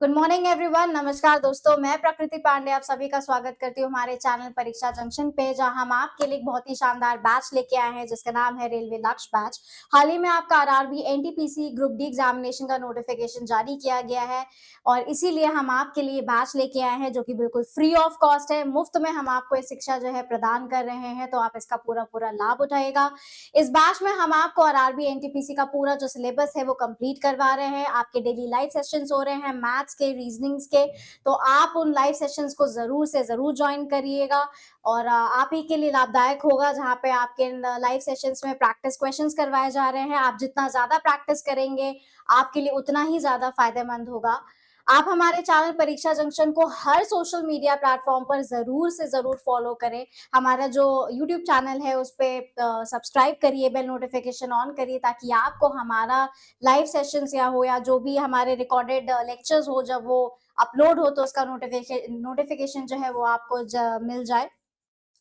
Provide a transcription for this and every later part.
Good morning everyone. नमस्कार दोस्तों, मैं प्रकृति पांडे आप सभी का स्वागत करती हूँ हमारे चैनल परीक्षा जंक्शन पे, जहां हम आपके लिए एक बहुत ही शानदार बैच लेके आए हैं जिसका नाम है रेलवे लक्ष्य बैच। हाल ही में आपका RRB NTPC group D examination का नोटिफिकेशन जारी किया गया है और इसीलिए हम आपके लिए बैच लेके आए हैं जो कि बिल्कुल फ्री ऑफ कॉस्ट है। मुफ्त में हम आपको ये शिक्षा जो है प्रदान कर रहे हैं, तो आप इसका पूरा पूरा लाभ उठाएगा। इस बैच में हम आपको आरआरबी एनटीपीसी का पूरा जो सिलेबस है वो कंप्लीट करवा रहे हैं। आपके डेली लाइव सेशंस हो रहे हैं मैथ्स के, रीजनिंग्स के, तो आप उन लाइव सेशंस को जरूर से जरूर ज्वाइन करिएगा और आप ही के लिए लाभदायक होगा, जहां पे आपके लाइव सेशंस में प्रैक्टिस क्वेश्चंस करवाए जा रहे हैं। आप जितना ज्यादा प्रैक्टिस करेंगे आपके लिए उतना ही ज्यादा फायदेमंद होगा। आप हमारे चैनल परीक्षा जंक्शन को हर सोशल मीडिया प्लेटफॉर्म पर जरूर से जरूर फॉलो करें। हमारा जो यूट्यूब चैनल है उस पर सब्सक्राइब करिए, बेल नोटिफिकेशन ऑन करिए, ताकि आपको हमारा लाइव सेशंस या जो भी हमारे रिकॉर्डेड लेक्चर्स हो, जब वो अपलोड हो तो उसका नोटिफिकेशन जो है वो आपको मिल जाए,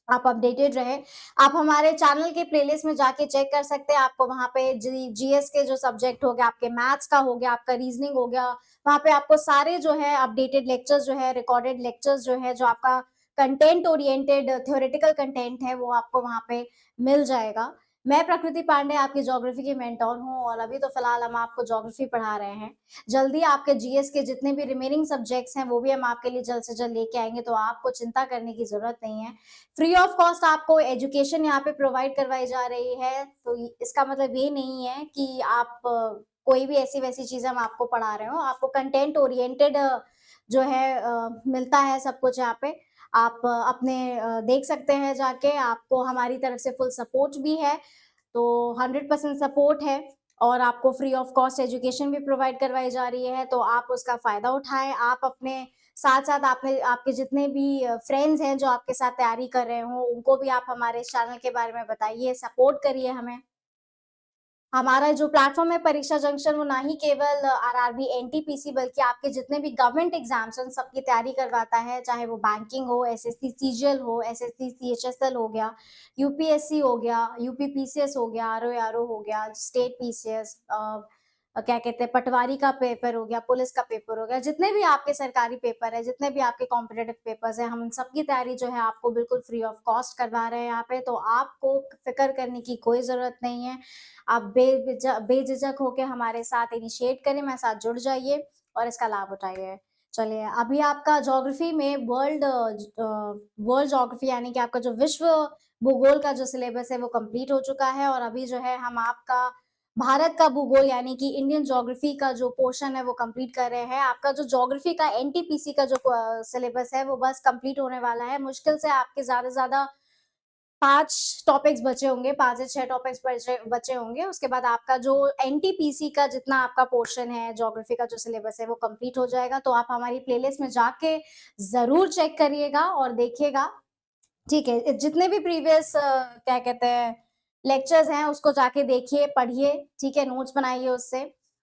आप अपडेटेड रहे। आप हमारे चैनल के प्लेलिस्ट में जाके चेक कर सकते हैं। आपको वहां पे जीएस के जो सब्जेक्ट हो गया, आपके मैथ्स का हो गया, आपका रीजनिंग हो गया, वहां पे आपको सारे जो है अपडेटेड लेक्चर्स जो है, रिकॉर्डेड लेक्चर्स जो है, जो आपका कंटेंट ओरिएंटेड थ्योरेटिकल कंटेंट है, वो आपको वहां पे मिल जाएगा। मैं प्रकृति पांडे आपकी ज्योग्राफी की मेंटोर हूँ और अभी तो फिलहाल हम आपको ज्योग्राफी पढ़ा रहे हैं। जल्दी आपके जीएस के जितने भी रिमेनिंग सब्जेक्ट्स हैं वो भी हम आपके लिए जल्द से जल्द लेके आएंगे, तो आपको चिंता करने की जरूरत नहीं है। फ्री ऑफ कॉस्ट आपको एजुकेशन यहाँ पे प्रोवाइड करवाई जा रही है, तो इसका मतलब ये नहीं है कि आप कोई भी ऐसी वैसी चीजें हम आपको पढ़ा रहे हो। आपको कंटेंट ओरिएंटेड जो है मिलता है सब कुछ यहाँ पे। आप अपने देख सकते हैं जाके, आपको हमारी तरफ से फुल सपोर्ट भी है, तो 100% सपोर्ट है और आपको फ्री ऑफ कॉस्ट एजुकेशन भी प्रोवाइड करवाई जा रही है, तो आप उसका फायदा उठाएं। आप अपने साथ साथ आपने आपके जितने भी फ्रेंड्स हैं जो आपके साथ तैयारी कर रहे हो, उनको भी आप हमारे इस चैनल के बारे में बताइए, सपोर्ट करिए हमें। हमारा जो प्लेटफॉर्म है परीक्षा जंक्शन, वो ना ही केवल आरआरबी एनटीपीसी बल्कि आपके जितने भी गवर्नमेंट एग्जाम्स हैं उन सबकी तैयारी करवाता है, चाहे वो बैंकिंग हो, एसएससी सीजीएल हो, एसएससी सीएचएसएल हो गया, यूपीएससी हो गया, यूपी पीसीएस हो गया, आरओ हो गया, स्टेट पीसीएस, क्या कहते हैं, पटवारी का पेपर हो गया, पुलिस का पेपर हो गया, जितने भी आपके सरकारी पेपर है, जितने भी आपके कॉम्पिटेटिव पेपर्स हैं, हम उन सबकी तैयारी जो है आपको बिल्कुल फ्री ऑफ कॉस्ट करवा रहे हैं यहाँ पे, तो आपको फिक्र करने की कोई जरूरत नहीं है। आप बेझिझक होके हमारे साथ इनिशिएट करें, हमारे साथ जुड़ जाइए और इसका लाभ उठाइए। चलिए, अभी आपका ज्योग्राफी में वर्ल्ड ज्योग्राफी यानी कि आपका जो विश्व भूगोल का जो सिलेबस है वो कंप्लीट हो चुका है और अभी जो है हम आपका भारत का भूगोल यानी कि इंडियन ज्योग्राफी का जो पोर्शन है वो कंप्लीट कर रहे हैं। आपका जो ज्योग्राफी का एनटीपीसी का जो सिलेबस है वो बस कंप्लीट होने वाला है। मुश्किल से आपके ज्यादा से ज्यादा 5 टॉपिक्स बचे होंगे, 5 से 6 टॉपिक्स बचे बचे होंगे। उसके बाद आपका जो एनटीपीसी का जितना आपका पोर्शन है, ज्योग्राफी का जो सिलेबस है वो कंप्लीट हो जाएगा। तो आप हमारी प्लेलिस्ट में जाके ज़रूर चेक करिएगा और देखिएगा, ठीक है? जितने भी प्रीवियस क्या कहते हैं लेक्चर्स हैं उसको जाके देखिए, पढ़िए, ठीक है? नोट्स बनाइए उससे।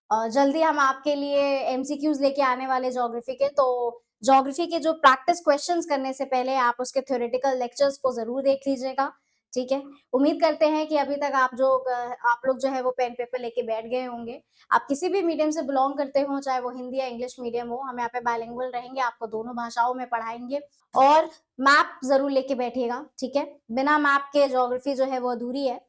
जल्दी हम आपके लिए एमसीक्यूज़ लेके आने वाले ज्योग्राफी के, तो ज्योग्राफी के जो प्रैक्टिस क्वेश्चंस करने से पहले आप उसके थ्योरेटिकल लेक्चर्स को ज़रूर देख लीजिएगा, ठीक है? उम्मीद करते हैं कि अभी तक आप लोग जो है वो पेन पेपर लेके बैठ गए होंगे। आप किसी भी मीडियम से बिलॉन्ग करते हो, चाहे वो हिंदी या इंग्लिश मीडियम हो, हम यहाँ पे बाइलिंगुअल रहेंगे, आपको दोनों भाषाओं में पढ़ाएँगे और मैप ज़रूर लेके बैठिएगा, ठीक है? बिना मैप के ज्योग्राफी जो है वो अधूरी है।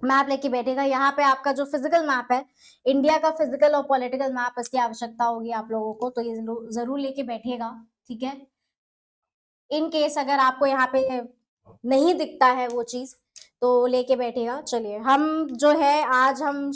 मैप लेके बैठिएगा। यहाँ पे आपका जो फिजिकल मैप है, इंडिया का फिजिकल और पॉलिटिकल मैप, इसकी आवश्यकता होगी आप लोगों को, तो ये ज़रूर लेके बैठिएगा, ठीक है? इन केस अगर आपको यहाँ पे नहीं दिखता है वो चीज़, तो लेके बैठिएगा। चलिए, हम जो है आज हम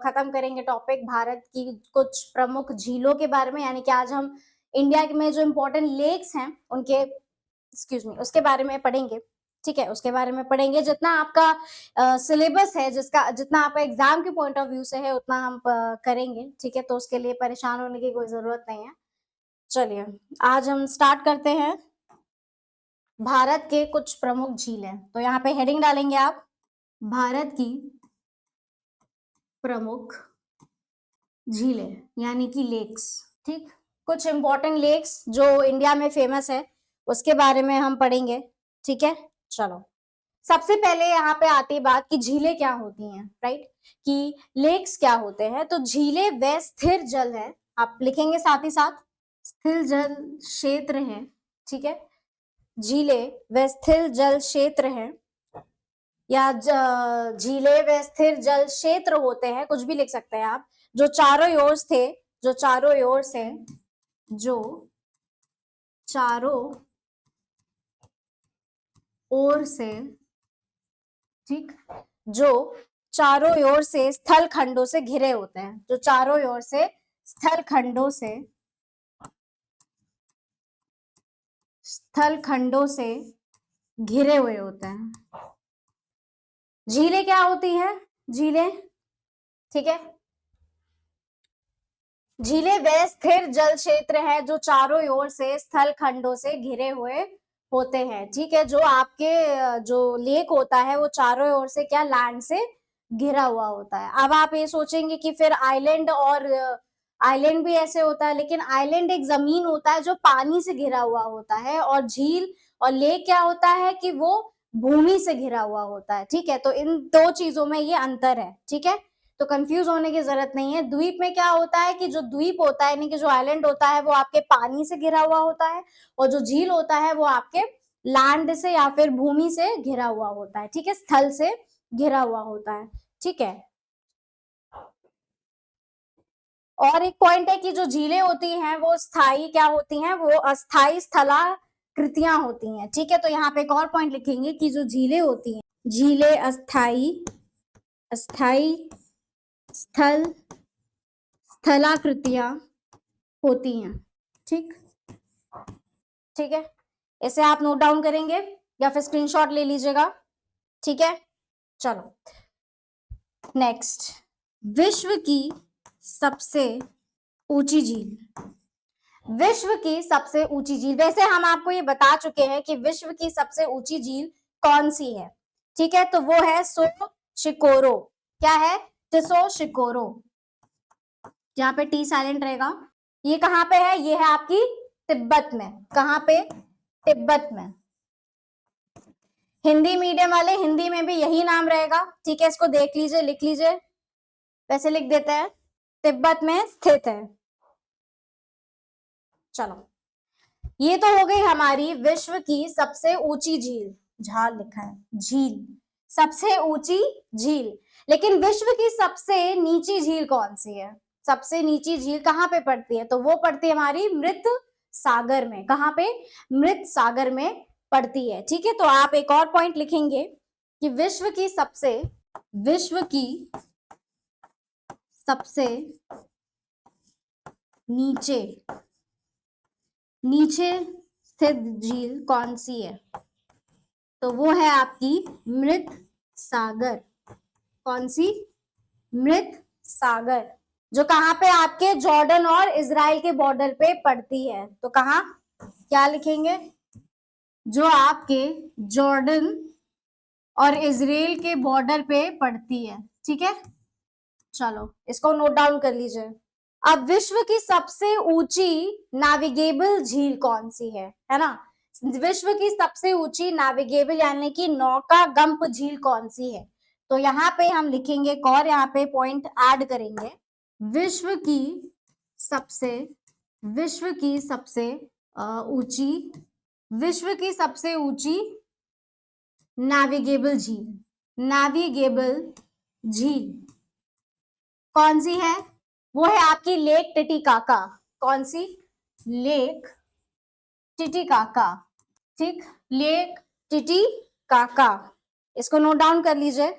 खत्म करेंगे टॉपिक भारत की कुछ प्रमुख झीलों के बारे में, यानी कि आज हम इंडिया में जो इम्पोर्टेंट लेक्स हैं उनके एक्सक्यूज मी उसके बारे में पढ़ेंगे, ठीक है? उसके बारे में पढ़ेंगे। जितना आपका सिलेबस है, जिसका जितना आपका एग्जाम के पॉइंट ऑफ व्यू से है उतना हम करेंगे, ठीक है? तो उसके लिए परेशान होने की कोई जरूरत नहीं है। चलिए, आज हम स्टार्ट करते हैं भारत के कुछ प्रमुख झीलें। तो यहाँ पे हेडिंग डालेंगे आप, भारत की प्रमुख झीलें यानी कि लेक्स, ठीक? कुछ इंपॉर्टेंट लेक्स जो इंडिया में फेमस है उसके बारे में हम पढ़ेंगे, ठीक है? चलो, सबसे पहले यहाँ पे आती है बात कि झीलें क्या होती हैं, राइट? कि लेक्स क्या होते हैं। तो झीलें वे स्थिर जल है, आप लिखेंगे साथ ही साथ, स्थिर जल क्षेत्र है, ठीक है, झीलें व स्थिर जल क्षेत्र है, या झीलें व स्थिर जल क्षेत्र होते हैं, कुछ भी लिख सकते हैं आप, जो चारों ओर से, जो चारों ओर से, जो चारों ओर से, ठीक, जो चारों ओर से स्थल खंडों से घिरे होते हैं, जो चारों ओर से स्थल खंडों से, स्थल खंडों से घिरे हुए होते हैं। झीलें क्या होती है? झीलें, ठीक है, झीलें वे स्थिर जल क्षेत्र है जो चारों ओर से स्थल खंडों से घिरे हुए होते हैं, ठीक है, जो आपके जो लेक होता है वो चारों ओर से क्या, लैंड से घिरा हुआ होता है। अब आप ये सोचेंगे कि फिर आइलैंड, और आइलैंड भी ऐसे होता है, लेकिन आइलैंड एक जमीन होता है जो पानी से घिरा हुआ होता है, और झील और लेक क्या होता है कि वो भूमि से घिरा हुआ होता है, ठीक है, तो इन दो चीजों में ये अंतर है, ठीक है, तो कंफ्यूज होने की जरूरत नहीं है। द्वीप में क्या होता है कि जो द्वीप होता है, यानी कि जो आइलैंड होता है वो आपके पानी से घिरा हुआ होता है, और जो झील होता है वो आपके लैंड से या फिर भूमि से घिरा हुआ होता है, ठीक है, स्थल से घिरा हुआ होता है, ठीक है। और एक पॉइंट है कि जो झीलें होती हैं वो स्थायी क्या होती हैं, वो अस्थायी स्थलाकृतियां होती हैं, ठीक है, तो यहाँ पे एक और पॉइंट लिखेंगे कि जो झीलें होती हैं, झीलें अस्थायी, अस्थायी स्थल स्थलाकृतियां होती हैं, ठीक, ठीक है, इसे आप नोट डाउन करेंगे या फिर स्क्रीनशॉट ले लीजिएगा, ठीक है। चलो नेक्स्ट, विश्व की सबसे ऊंची झील, विश्व की सबसे ऊंची झील, वैसे हम आपको ये बता चुके हैं कि विश्व की सबसे ऊंची झील कौन सी है, ठीक है, तो वो है सो शिकोरो, क्या है, टिसो शिकोरो, यहाँ पे टी साइलेंट रहेगा। ये कहाँ पे है, ये है आपकी तिब्बत में, कहाँ पे, तिब्बत में। हिंदी मीडियम वाले हिंदी में भी यही नाम रहेगा, ठीक है, इसको देख लीजिए, लिख लीजिए, वैसे लिख देते हैं, तिब्बत में स्थित है। चलो, ये तो हो गई हमारी विश्व की सबसे ऊंची झील, झाल लिखा है, झील, सबसे ऊंची झील, लेकिन विश्व की सबसे नीची झील कौन सी है, सबसे नीची झील कहाँ पे पड़ती है, तो वो पड़ती है हमारी मृत सागर में, कहाँ पे, मृत सागर में पड़ती है, ठीक है, तो आप एक और पॉइंट लिखेंगे कि विश्व की सबसे नीचे नीचे स्थित झील कौन सी है, तो वो है आपकी मृत सागर, कौन सी, मृत सागर, जो कहाँ पे आपके जॉर्डन और इजराइल के बॉर्डर पे पड़ती है, तो कहाँ, क्या लिखेंगे, जो आपके जॉर्डन और इजराइल के बॉर्डर पे पड़ती है, ठीक है, चलो इसको नोट डाउन कर लीजिए। अब विश्व की सबसे ऊंची नाविगेबल झील कौन सी है ना, विश्व की सबसे ऊंची नाविगेबल यानी कि नौका गंप झील कौन सी है, तो यहाँ पे हम लिखेंगे एक और यहाँ पे पॉइंट ऐड करेंगे, विश्व की सबसे ऊंची, विश्व की सबसे ऊंची नाविगेबल झील कौन सी है, वो है आपकी लेक टिटिकाका, कौन सी, लेक टिटिकाका, ठीक, लेक टिटिकाका, इसको नोट डाउन कर लीजिए,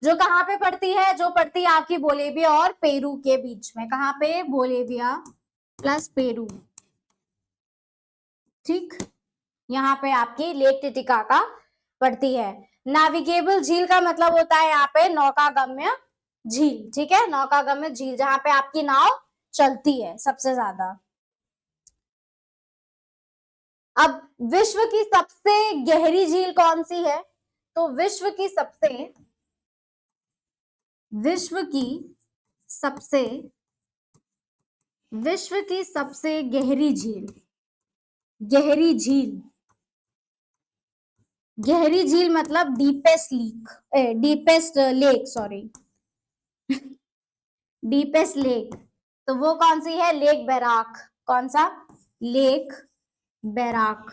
जो कहाँ पे पड़ती है, जो पड़ती है आपकी बोलेविया और पेरू के बीच में, कहाँ पे, बोलेविया प्लस पेरू, ठीक, यहाँ पे आपकी लेक टिटिकाका पड़ती है। नाविगेबल झील का मतलब होता है यहाँ पे नौकागम्य झील, ठीक है, नौकागम्य झील जहां पे आपकी नाव चलती है सबसे ज्यादा। अब विश्व की सबसे गहरी झील कौन सी है, तो विश्व की सबसे गहरी झील मतलब deepest lake, sorry, deepest lake, तो वो कौन सी है, लेक बैराक, कौन सा? लेक बैराक।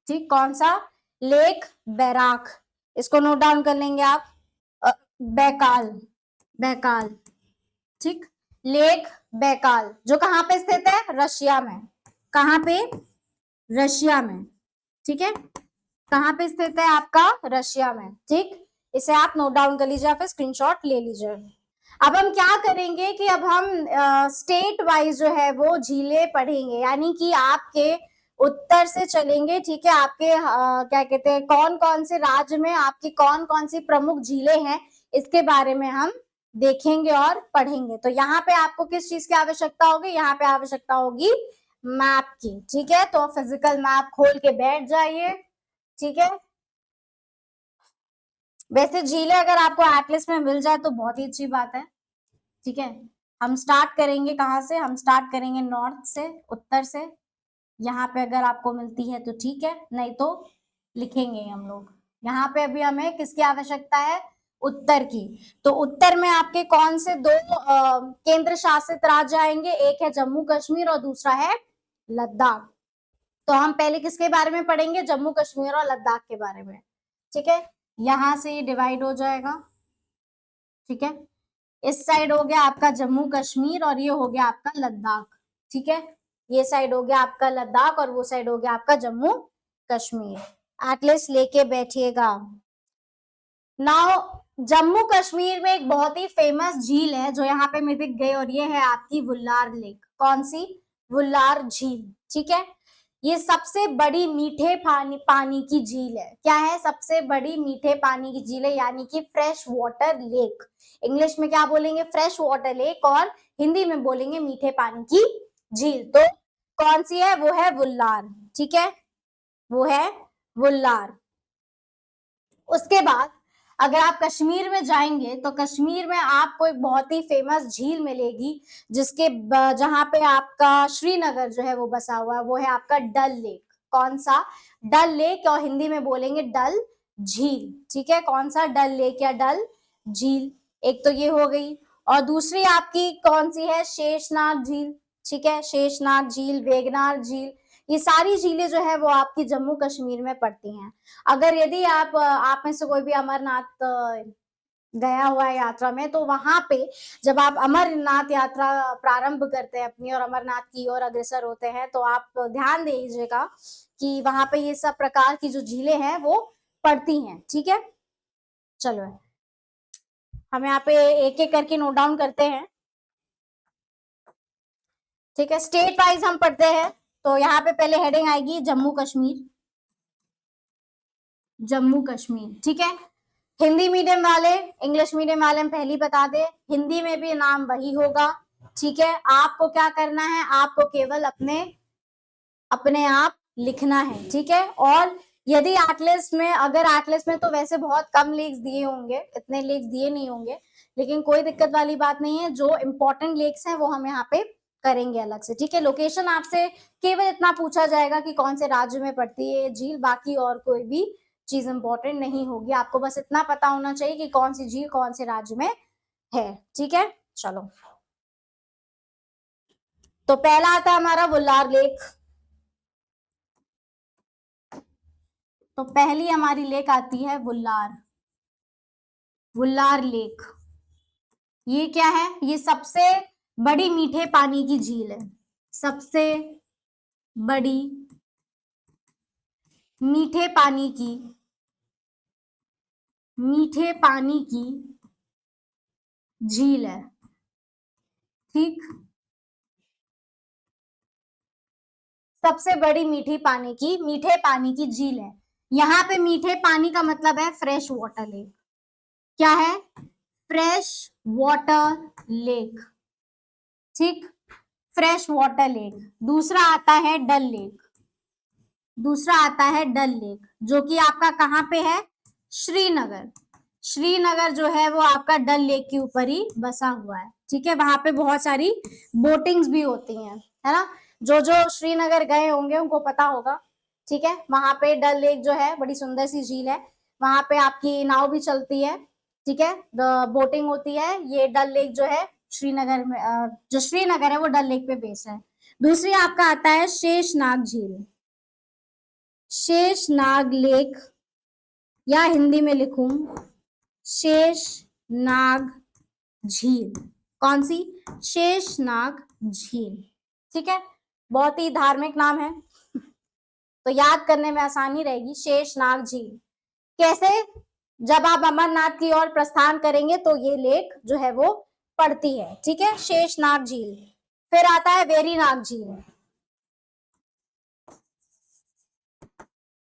ठीक, कौन सा? लेक बैराक। इसको नोट डाउन कर लेंगे आप। Baikal, Baikal. ठीक, लेक बैकाल जो कहां पे स्थित है? रशिया में। कहां पे? रशिया में। ठीक है, कहां पे स्थित है आपका? रशिया में। ठीक, इसे आप नोट डाउन कर लीजिए, फिर स्क्रीनशॉट ले लीजिए। अब हम क्या करेंगे कि अब हम स्टेट वाइज जो है वो झीलें पढ़ेंगे, यानी कि आपके उत्तर से चलेंगे। ठीक है, आपके क्या कहते हैं, कौन कौन से राज्य में आपकी कौन कौन सी प्रमुख झीलें हैं, इसके बारे में हम देखेंगे और पढ़ेंगे। तो यहाँ पे आपको किस चीज की आवश्यकता होगी? यहाँ पे आवश्यकता होगी मैप की। ठीक है, तो फिजिकल मैप खोल के बैठ जाइए। ठीक है, वैसे झीलें अगर आपको एटलस में मिल जाए तो बहुत ही अच्छी बात है। ठीक है, हम स्टार्ट करेंगे कहाँ से? हम स्टार्ट करेंगे नॉर्थ से, उत्तर से। यहाँ पे अगर आपको मिलती है तो ठीक है, नहीं तो लिखेंगे हम लोग। यहाँ पे अभी हमें किसकी आवश्यकता है? उत्तर की। तो उत्तर में आपके कौन से दो केंद्र शासित राज्य आएंगे? एक है जम्मू कश्मीर और दूसरा है लद्दाख। तो हम पहले किसके बारे में पढ़ेंगे? जम्मू कश्मीर और लद्दाख के बारे में। ठीक है, यहां से ये डिवाइड हो जाएगा। ठीक है, इस साइड हो गया आपका जम्मू कश्मीर और ये हो गया आपका लद्दाख। ठीक है, ये साइड हो गया आपका लद्दाख और वो साइड हो गया आपका जम्मू कश्मीर। एटलस लेके बैठिएगा। नाउ जम्मू कश्मीर में एक बहुत ही फेमस झील है जो यहाँ पे मैं दिख गई, और ये है आपकी वुल्लार लेक। कौन सी? वुल्लार झील। ठीक है, ये सबसे बड़ी मीठे पानी की झील है। क्या है? सबसे बड़ी मीठे पानी की झील है, यानी कि फ्रेश वाटर लेक। इंग्लिश में क्या बोलेंगे? फ्रेश वाटर लेक, और हिंदी में बोलेंगे मीठे पानी की झील। तो कौन सी है? वो है वुल्लार। ठीक है, वो है वुल्लार। उसके बाद अगर आप कश्मीर में जाएंगे तो कश्मीर में आपको एक बहुत ही फेमस झील मिलेगी, जिसके जहां पे आपका श्रीनगर जो है वो बसा हुआ है, वो है आपका डल लेक। कौन सा? डल लेक, और हिंदी में बोलेंगे डल झील। ठीक है, कौन सा? डल लेक या डल झील। एक तो ये हो गई, और दूसरी आपकी कौन सी है? शेषनाग झील। ठीक है, शेषनाग झील, वेगनार झील, ये सारी झीलें जो है वो आपकी जम्मू कश्मीर में पड़ती हैं। अगर यदि आप में से कोई भी अमरनाथ गया हुआ है यात्रा में, तो वहां पे जब आप अमरनाथ यात्रा प्रारंभ करते हैं अपनी और अमरनाथ की ओर अग्रसर होते हैं, तो आप ध्यान दीजिएगा कि वहां पे ये सब प्रकार की जो झीलें हैं वो पड़ती हैं। ठीक है, चलो हम यहाँ पे एक एक करके नोट डाउन करते हैं। ठीक है, स्टेट वाइज हम पढ़ते हैं। तो यहाँ पे पहले हेडिंग आएगी जम्मू कश्मीर। जम्मू कश्मीर। ठीक है, हिंदी मीडियम वाले, इंग्लिश मीडियम वाले हम पहले बता दे, हिंदी में भी नाम वही होगा। ठीक है, आपको क्या करना है? आपको केवल अपने अपने आप लिखना है। ठीक है, और यदि एटलस में, अगर एटलस में तो वैसे बहुत कम लेक्स दिए होंगे, इतने लेक्स दिए नहीं होंगे, लेकिन कोई दिक्कत वाली बात नहीं है। जो इंपॉर्टेंट लेक्स हैं वो हम यहाँ पे करेंगे अलग से। ठीक है, लोकेशन आपसे केवल इतना पूछा जाएगा कि कौन से राज्य में पड़ती है झील, बाकी और कोई भी चीज इंपॉर्टेंट नहीं होगी। आपको बस इतना पता होना चाहिए कि कौन सी झील कौन से राज्य में है। ठीक है, चलो, तो पहला आता है हमारा वुल्लार लेक। तो पहली हमारी लेक आती है वुल्लार, वुल्लार लेक। ये क्या है? ये सबसे बड़ी मीठे पानी की झील है। सबसे बड़ी मीठे पानी की, मीठे पानी की झील है। ठीक, सबसे बड़ी मीठे पानी की झील है। यहाँ पे मीठे पानी का मतलब है फ्रेश वाटर लेक। क्या है? Fresh water lake. ठीक, फ्रेश वाटर लेक। दूसरा आता है डल लेक। दूसरा आता है डल लेक, जो कि आपका कहाँ पे है? श्रीनगर। श्रीनगर जो है वो आपका डल लेक के ऊपर ही बसा हुआ है। ठीक है, वहां पे बहुत सारी बोटिंग्स भी होती हैं, है ना? जो जो श्रीनगर गए होंगे उनको पता होगा। ठीक है, वहां पे डल लेक जो है बड़ी सुंदर सी झील है, वहां पे आपकी नाव भी चलती है। ठीक है, बोटिंग होती है। ये डल लेक जो है श्रीनगर में, जो श्रीनगर है वो डल लेक पे बेस है। दूसरी आपका आता है शेषनाग झील, शेषनाग लेक, या हिंदी में लिखूं शेषनाग झील। कौन सी? शेषनाग झील। ठीक है, बहुत ही धार्मिक नाम है तो याद करने में आसानी रहेगी। शेषनाग झील कैसे? जब आप अमरनाथ की ओर प्रस्थान करेंगे तो ये लेक जो है वो पड़ती है। ठीक है, शेषनाग झील। फिर आता है वेरीनाग झील,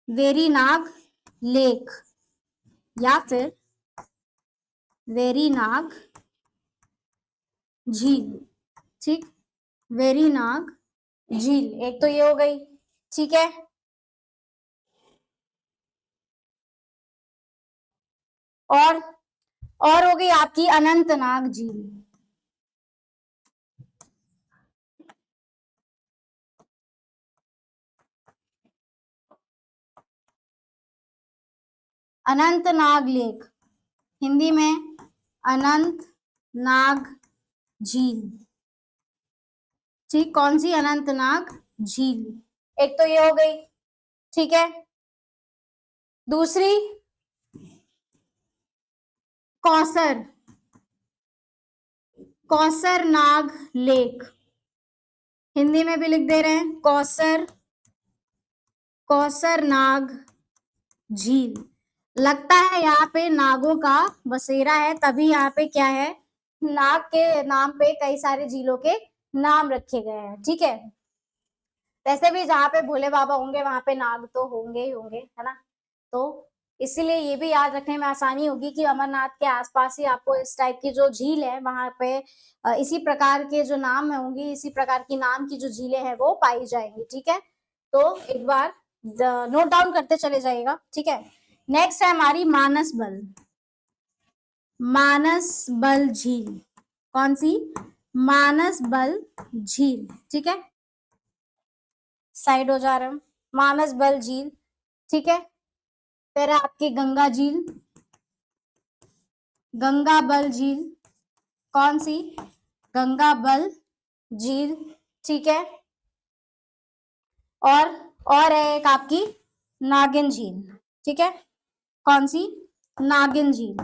वेरीनाग लेक, या फिर वेरीनाग झील। ठीक, वेरीनाग झील, एक तो ये हो गई। ठीक है, और हो गई आपकी अनंतनाग झील। अनंतनाग लेक, हिंदी में अनंतनाग झील। ठीक, कौन सी? अनंतनाग झील। एक तो ये हो गई। ठीक है, दूसरी कौसर, कौसरनाग लेक, हिंदी में भी लिख दे रहे हैं कौसर, कौसरनाग झील। लगता है यहाँ पे नागों का बसेरा है, तभी यहाँ पे क्या है, नाग के नाम पे कई सारे झीलों के नाम रखे गए हैं। ठीक है, वैसे भी जहाँ पे भोले बाबा होंगे वहां पे नाग तो होंगे ही होंगे, है ना। तो इसीलिए ये भी याद रखने में आसानी होगी कि अमरनाथ के आसपास ही आपको इस टाइप की जो झील है वहां पे इसी प्रकार के जो नाम होंगी, इसी प्रकार की नाम की जो झीलें हैं वो पाई जाएंगी। ठीक है, तो एक बार नोट डाउन करते चले जाइएगा। ठीक है, नेक्स्ट है हमारी मानस बल, मानस बल झील। कौन सी? मानस बल झील। ठीक है, साइड हो जा रहा हूं, मानस बल झील। ठीक है, फिर आपकी गंगा झील, गंगा बल झील। कौन सी? गंगा बल झील। ठीक है, और है एक आपकी नागिन झील। ठीक है, कौन सी? नागिन झील।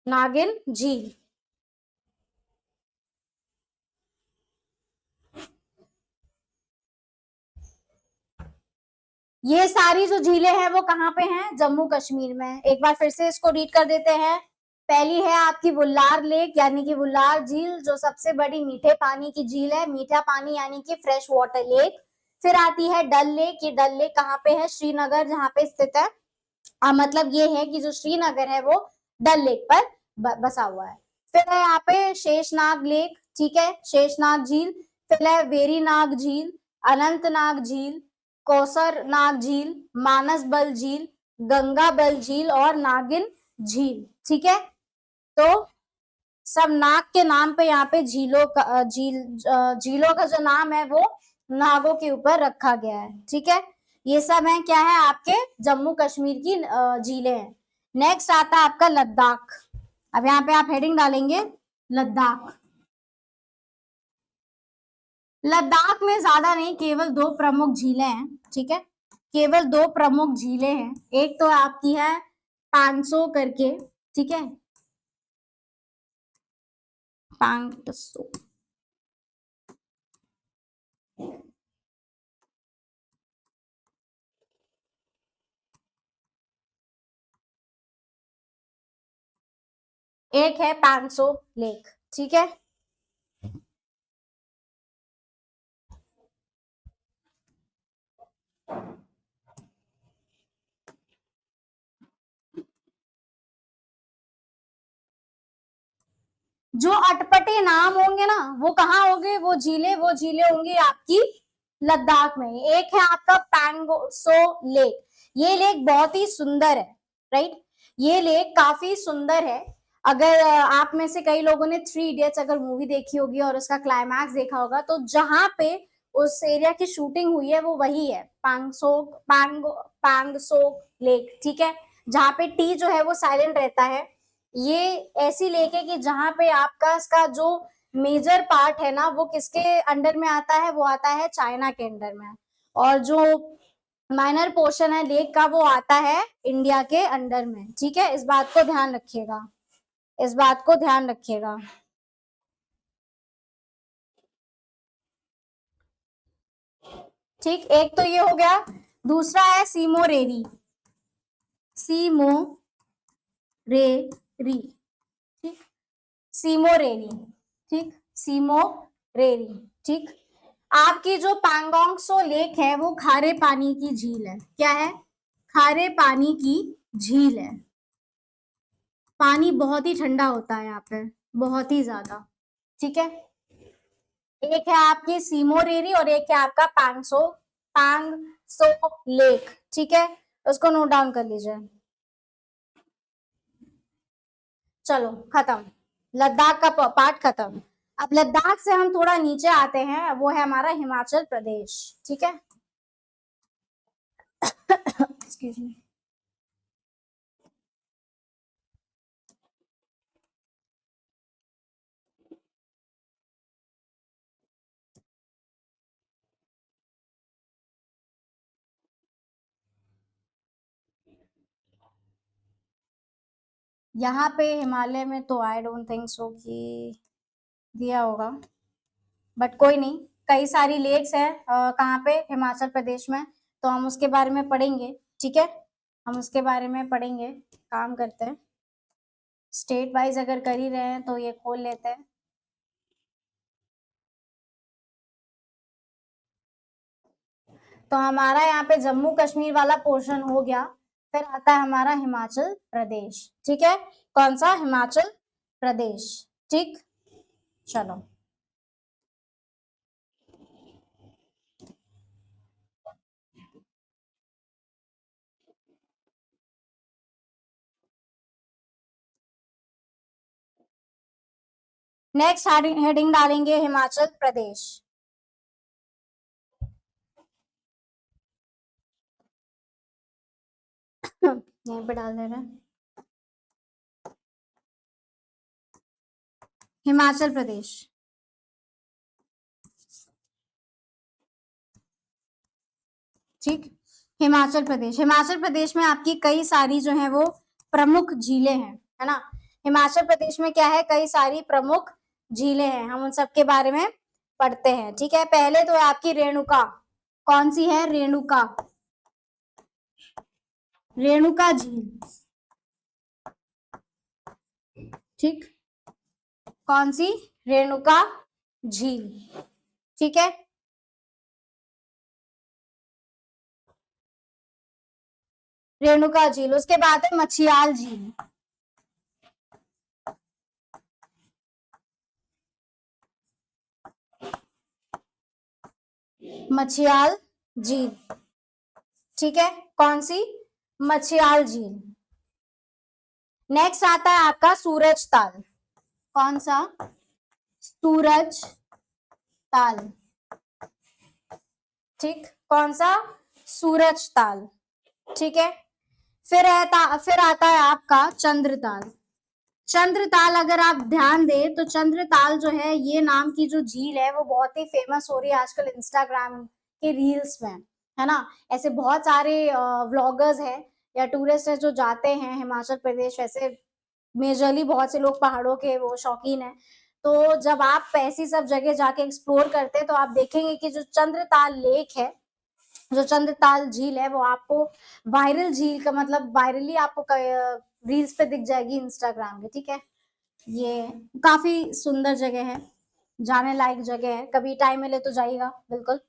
नागिन झील। ये सारी जो झीलें हैं वो कहाँ पे हैं? जम्मू कश्मीर में। एक बार फिर से इसको रीड कर देते हैं। पहली है आपकी वुल्लार लेक यानी कि वुल्लार झील, जो सबसे बड़ी मीठे पानी की झील है, मीठा पानी यानी कि फ्रेश वाटर लेक। फिर आती है डल लेक, ये डल लेक कहाँ पे है? श्रीनगर जहाँ पे स्थित है। मतलब ये है कि जो श्रीनगर है वो डल लेक पर बसा हुआ है। फिर है यहाँ पे शेषनाग लेक, ठीक है, शेषनाग झील। फिर है वेरीनाग झील, अनंतनाग झील, कौसरनाग झील, मानस बल झील, गंगा बल झील और नागिन झील। ठीक है, तो सब नाग के नाम पे यहाँ पे झीलों का जो नाम है वो नागों के ऊपर रखा गया है। ठीक है, ये सब है क्या है? आपके जम्मू कश्मीर की झीलें हैं। नेक्स्ट आता है आपका लद्दाख। अब यहाँ पे आप हेडिंग डालेंगे लद्दाख। लद्दाख में ज्यादा नहीं, केवल दो प्रमुख झीलें हैं। ठीक है, केवल दो प्रमुख झीलें हैं। एक तो आपकी है पांगसो करके, ठीक है, पांगसो। एक है पांगसो लेक। ठीक है, जो अटपटे नाम होंगे ना वो कहाँ होंगे? वो झीलें होंगी आपकी लद्दाख में। एक है आपका पैंगोसो लेक, ये लेक बहुत ही सुंदर है, राइट। ये लेक काफी सुंदर है। अगर आप में से कई लोगों ने थ्री इडियट्स अगर मूवी देखी होगी और उसका क्लाइमैक्स देखा होगा, तो जहां पे उस एरिया की शूटिंग हुई है वो वही है, पैंगसो लेक। ठीक है, जहाँ पे टी जो है वो साइलेंट रहता है ये ऐसी लेक है कि जहां पे आपका इसका जो मेजर पार्ट है ना वो किसके अंडर में आता है, वो आता है चाइना के अंडर में, और जो माइनर पोर्शन है लेक का वो आता है इंडिया के अंडर में। ठीक है, इस बात को ध्यान रखिएगा, इस बात को ध्यान रखिएगा। ठीक, एक तो ये हो गया। दूसरा है सीमोरेरी, सीमोरेरी, ठीक, सीमोरेरी, ठीक, सीमोरेरी, ठीक। आपकी जो पैंगोंग सो लेक है वो खारे पानी की झील है। क्या है? खारे पानी की झील है। पानी बहुत ही ठंडा होता है यहाँ पे, बहुत ही ज्यादा। ठीक है, एक है आपकी सीमोरेरी और एक है आपका पैंगसो लेक। ठीक है, उसको नोट डाउन कर लीजिए। चलो खत्म, लद्दाख का पार्ट खत्म। अब लद्दाख से हम थोड़ा नीचे आते हैं, वो है हमारा हिमाचल प्रदेश। ठीक है, एक्सक्यूज मी। यहाँ पे हिमालय में तो आई डोंट थिंक सो कि दिया होगा, बट कोई नहीं। कई सारी लेक्स है कहाँ पे, हिमाचल प्रदेश में, तो हम उसके बारे में पढ़ेंगे। ठीक है, हम उसके बारे में पढ़ेंगे। काम करते हैं, स्टेट वाइज अगर कर ही रहे हैं तो ये खोल लेते हैं। तो हमारा यहाँ पे जम्मू कश्मीर वाला पोर्शन हो गया, फिर आता है हमारा हिमाचल प्रदेश। ठीक है, कौन सा? हिमाचल प्रदेश। ठीक, चलो। नेक्स्ट हेडिंग डालेंगे हिमाचल प्रदेश। यहीं पे डाल दे रहे हैं, हिमाचल प्रदेश। ठीक, हिमाचल प्रदेश। हिमाचल प्रदेश में आपकी कई सारी जो है वो प्रमुख झीलें हैं, है ना। हिमाचल प्रदेश में क्या है, कई सारी प्रमुख झीलें हैं, हम उन सब के बारे में पढ़ते हैं। ठीक है, पहले तो है आपकी रेणुका। कौन सी है? रेणुका, रेणुका झील। ठीक, कौन सी? रेणुका झील। ठीक है, रेणुका झील। उसके बाद है मछियाल झील, मछियाल झील। ठीक है, कौन सी? मछियाल झील। नेक्स्ट आता है आपका सूरज ताल। कौन सा? सूरज ताल। ठीक, कौन सा? सूरज ताल। ठीक है, फिर आता है आपका चंद्रताल। चंद्रताल अगर आप ध्यान दें तो चंद्रताल जो है ये नाम की जो झील है वो बहुत ही फेमस हो रही है आजकल इंस्टाग्राम के रील्स में, है ना। ऐसे बहुत सारे व्लॉगर्स हैं या टूरिस्ट है जो जाते हैं हिमाचल प्रदेश। वैसे मेजरली बहुत से लोग पहाड़ों के वो शौकीन है। तो जब आप ऐसी सब जगह जाके एक्सप्लोर करते हैं तो आप देखेंगे कि जो चंद्रताल लेक है, जो चंद्रताल झील है, वो आपको वायरल झील का मतलब वायरली आपको रील्स पे दिख जाएगी इंस्टाग्राम पे। ठीक है, ये काफी सुंदर जगह है, जाने लायक जगह है, कभी टाइम मिले तो जाइएगा बिल्कुल।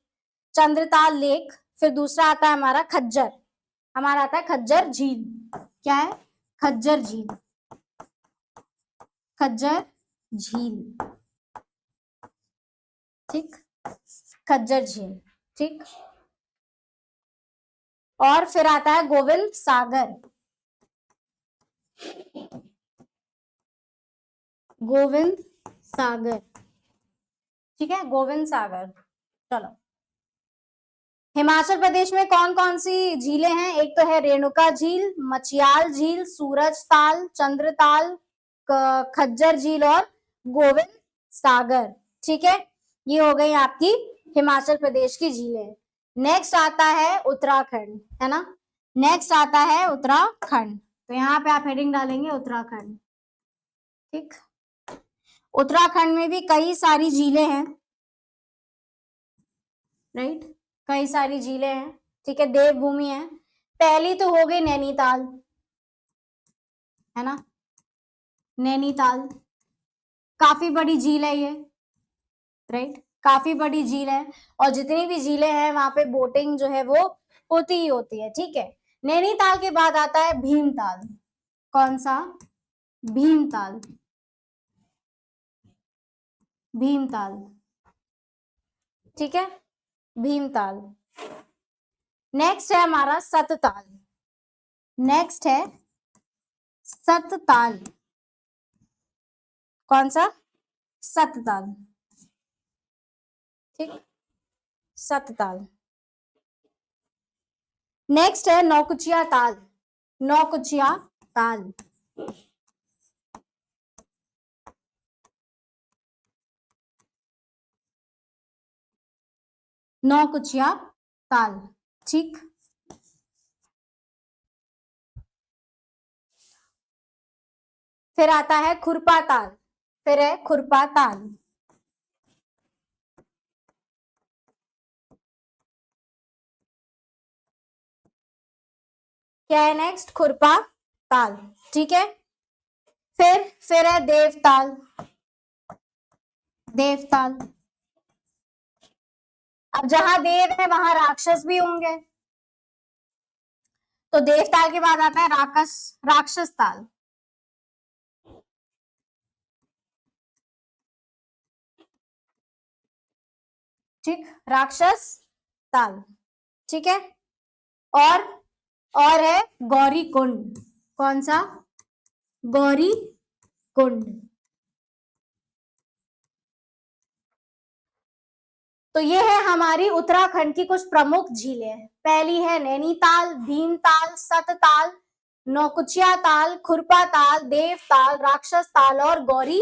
चंद्रताल लेक। फिर दूसरा आता है हमारा खज्जर, हमारा आता है खज्जर झील। क्या है? खज्जर झील, खज्जर झील। ठीक, खज्जर झील। ठीक, और फिर आता है गोविंद सागर, गोविंद सागर। ठीक है, गोविंद सागर। चलो, हिमाचल प्रदेश में कौन कौन सी झीलें हैं? एक तो है रेणुका झील, मचियाल झील, सूरज ताल, चंद्रताल, खज्जर झील और गोविंद सागर। ठीक है, ये हो गई आपकी हिमाचल प्रदेश की झीलें। नेक्स्ट आता है उत्तराखंड, है ना। नेक्स्ट आता है उत्तराखंड, तो यहाँ पे आप हेडिंग डालेंगे उत्तराखंड। ठीक, उत्तराखंड में भी कई सारी झीलें हैं, राइट, कई सारी झीलें हैं। ठीक है, देवभूमि है। पहली तो हो गई नैनीताल, है ना, नैनीताल काफी बड़ी झील है ये, राइट, काफी बड़ी झील है, और जितनी भी झीलें हैं वहां पे बोटिंग जो है वो होती ही होती है। ठीक है, नैनीताल के बाद आता है भीमताल। कौन सा? भीमताल, भीमताल। ठीक है, भीमताल। नेक्स्ट है हमारा सतताल। नेक्स्ट है सतताल। कौन सा? सतताल। ठीक, सतताल। नेक्स्ट है नौकुचिया ताल। नौकुचिया ताल। नौकुचिया ताल। ठीक, फिर आता है खुरपा ताल। फिर है खुरपा ताल। क्या है नेक्स्ट? खुरपा ताल। ठीक है, फिर है देवताल। देवताल। अब जहां देव है वहां राक्षस भी होंगे, तो देवताल के बाद आता है राक्षस ताल। ठीक, राक्षस ताल। ठीक है, और है गौरी कुंड। कौन सा? गौरी कुंड। तो ये है हमारी उत्तराखंड की कुछ प्रमुख झीलें। पहली है नैनीताल, भीमताल, सतताल, नौकुचिया ताल, खुरपा ताल, देवताल, राक्षस ताल और गौरी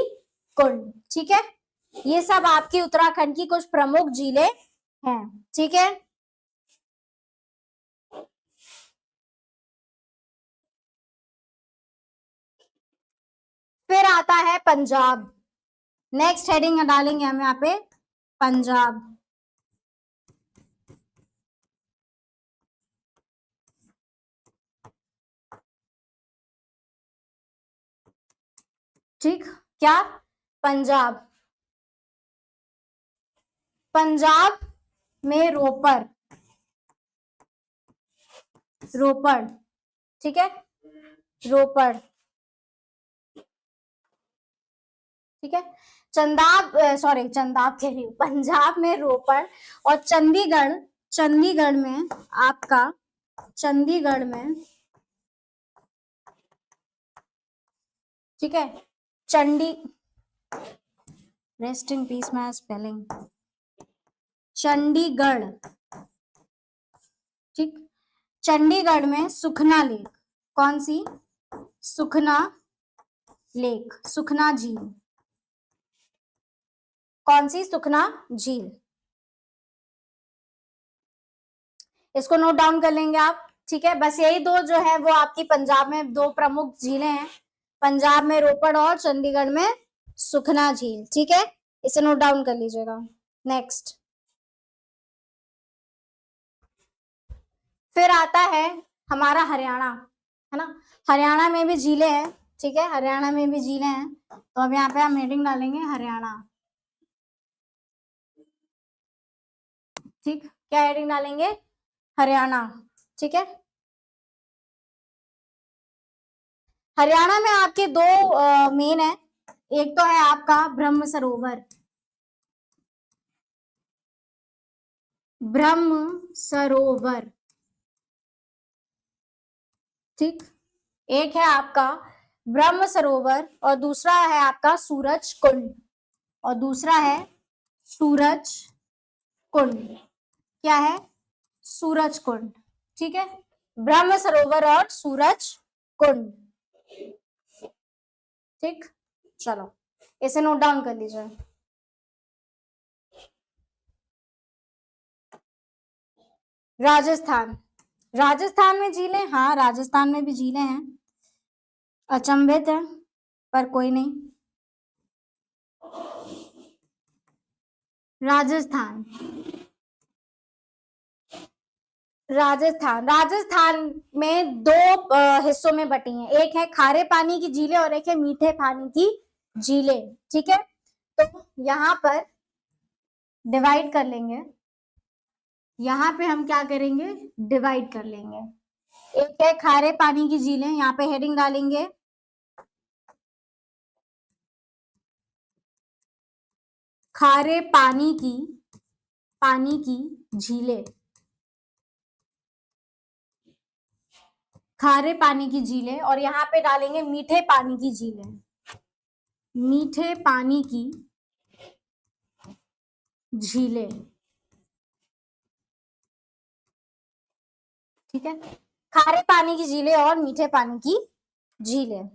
कुंड। ठीक है, ये सब आपकी उत्तराखंड की कुछ प्रमुख झीलें हैं। ठीक है, फिर आता है पंजाब। नेक्स्ट हेडिंग डालेंगे हम यहाँ पे पंजाब। ठीक, क्या? पंजाब। पंजाब में रोपड़। रोपड़। ठीक है, रोपड़। ठीक है, चंदाब कह रही हूँ, पंजाब में रोपड़, और चंडीगढ़ में आपका, चंडीगढ़ में, ठीक है, Chandi, rest in peace my spelling, Chandigarh. ठीक, चंडीगढ़ में सुखना लेक। कौन सी? सुखना लेक, सुखना झील। कौन सी? सुखना झील। इसको नोट डाउन कर लेंगे आप। ठीक है, बस यही दो जो है वो आपकी पंजाब में दो प्रमुख झीलें हैं, पंजाब में रोपड़ और चंडीगढ़ में सुखना झील। ठीक है, इसे नोट डाउन कर लीजिएगा। नेक्स्ट, फिर आता है हमारा हरियाणा, है ना। हरियाणा में भी झीलें हैं। ठीक है, हरियाणा में भी झीलें हैं, तो अब यहाँ पे हम हेडिंग डालेंगे हरियाणा। ठीक, क्या हेडिंग डालेंगे? हरियाणा। ठीक है, हरियाणा में आपके दो मेन है। एक तो है आपका ब्रह्म सरोवर। ब्रह्म सरोवर। ठीक, एक है आपका ब्रह्म सरोवर और दूसरा है आपका सूरज कुंड, और दूसरा है सूरज कुंड। क्या है? सूरज कुंड। ठीक है, ब्रह्म सरोवर और सूरज कुंड। ठीक, चलो इसे नोट डाउन कर लीजिए। राजस्थान, राजस्थान में झीलें, हाँ राजस्थान में भी झीलें हैं, अचंभित है पर कोई नहीं। राजस्थान, राजस्थान, राजस्थान में दो हिस्सों में बटी हैं, एक है खारे पानी की झीलें और एक है मीठे पानी की झीलें। ठीक है, तो यहाँ पर डिवाइड कर लेंगे, यहाँ पे हम क्या करेंगे, डिवाइड कर लेंगे। एक है खारे पानी की झीलें, यहाँ पे हेडिंग डालेंगे खारे पानी की झीलें, खारे पानी की झीलें, और यहाँ पे डालेंगे मीठे पानी की झीलें, मीठे पानी की झीलें। ठीक है, खारे पानी की झीलें और मीठे पानी की झीलें।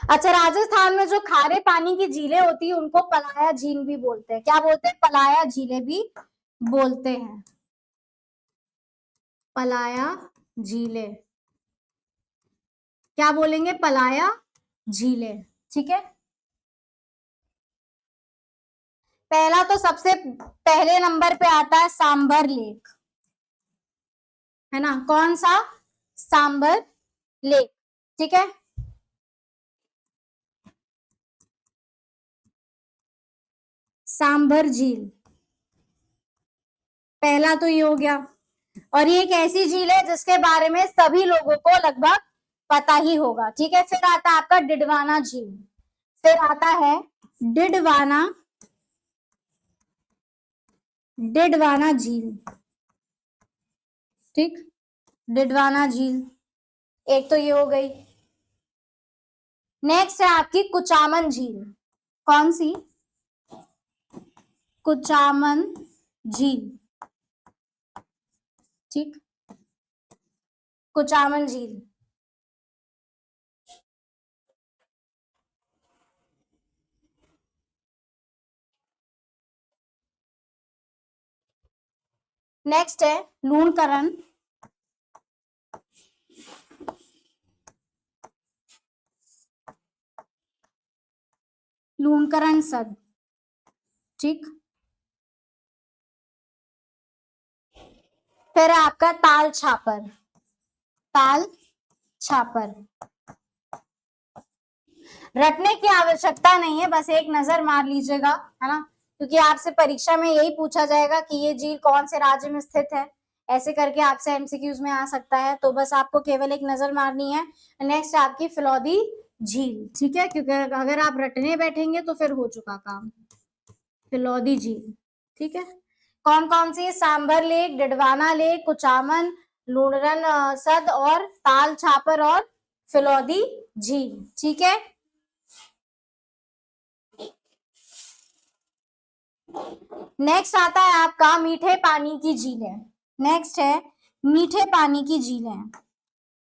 अच्छा, राजस्थान में जो खारे पानी की झीलें होती है उनको पलाया झील भी बोलते हैं। क्या बोलते हैं, पलाया झीलें भी बोलते हैं, पलाया झीलें, क्या बोलेंगे, पलाया झीलें। ठीक है, पहला तो सबसे पहले नंबर पे आता है सांबर लेक, है ना, कौन सा, सांबर लेक। ठीक है, सांबर झील, पहला तो ये हो गया, और ये एक ऐसी झील है जिसके बारे में सभी लोगों को लगभग पता ही होगा। ठीक है, फिर आता है आपका डिडवाना झील, फिर आता है डिडवाना, डिडवाना झील। ठीक, डिडवाना झील, एक तो ये हो गई। नेक्स्ट है आपकी कुचामन झील, कौन सी, कुचामन झील। ठीक, कुचामन झील। नेक्स्ट है लूणकरण, लूणकरण सद। ठीक, फिर है आपका ताल छापर, ताल छापर। रटने की आवश्यकता नहीं है, बस एक नजर मार लीजिएगा, है ना, क्योंकि आपसे परीक्षा में यही पूछा जाएगा कि ये झील कौन से राज्य में स्थित है, ऐसे करके आपसे एमसीक्यूज में आ सकता है, तो बस आपको केवल एक नजर मारनी है। नेक्स्ट है आपकी फिलौदी झील। ठीक है, क्योंकि अगर आप रटने बैठेंगे तो फिर हो चुका काम, फिलौदी झील। ठीक है, कौन कौन सी, सांबर लेक, डिडवाना लेक, कुचामन, लूणरन सद और ताल छापर और फिलौदी झील। ठीक है, नेक्स्ट आता है आपका मीठे पानी की झीलें। नेक्स्ट है मीठे पानी की झीलें,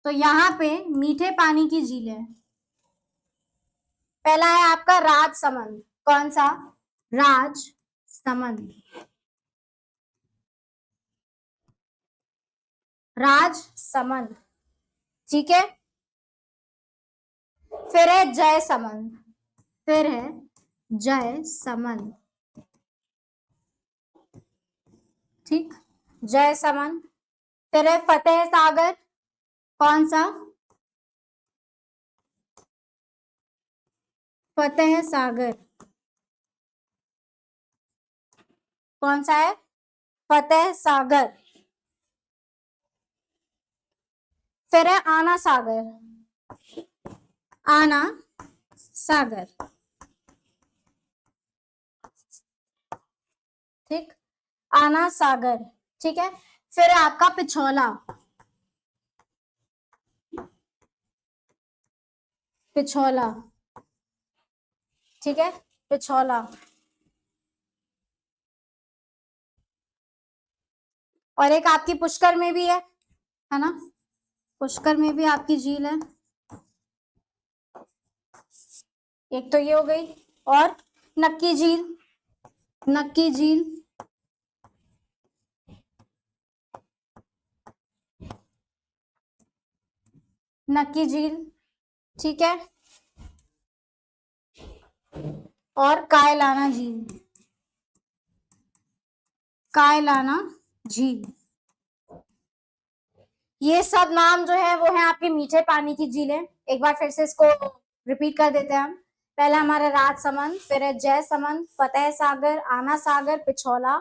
तो यहाँ पे मीठे पानी की झीलें, पहला है आपका राजसमंद, कौन सा, राजसमंद, राजसमंद। ठीक है, फिर है जयसमंद, फिर है जयसमंद। ठीक, जयसमंद। फिर है फतेह सागर, कौन सा, फतेह सागर, कौन सा है, फतेह सागर। फिर है आना सागर, आना सागर। ठीक, आना सागर। ठीक है, फिर है आपका पिछोला, पिछोला। ठीक है, पिछोला। और एक आपकी पुष्कर में भी है है ना। पुष्कर में भी आपकी झील है, एक तो ये हो गई। और नक्की झील, नक्की झील, नक्की झील, ठीक है। और कायलाना झील, कायलाना झील, ये सब नाम जो है वो है आपके मीठे पानी की झीलें। एक बार फिर से इसको रिपीट कर देते हैं हम। पहला हमारा राजसमंद, फिर है जयसमंद, फतेह सागर, आना सागर, पिछौला,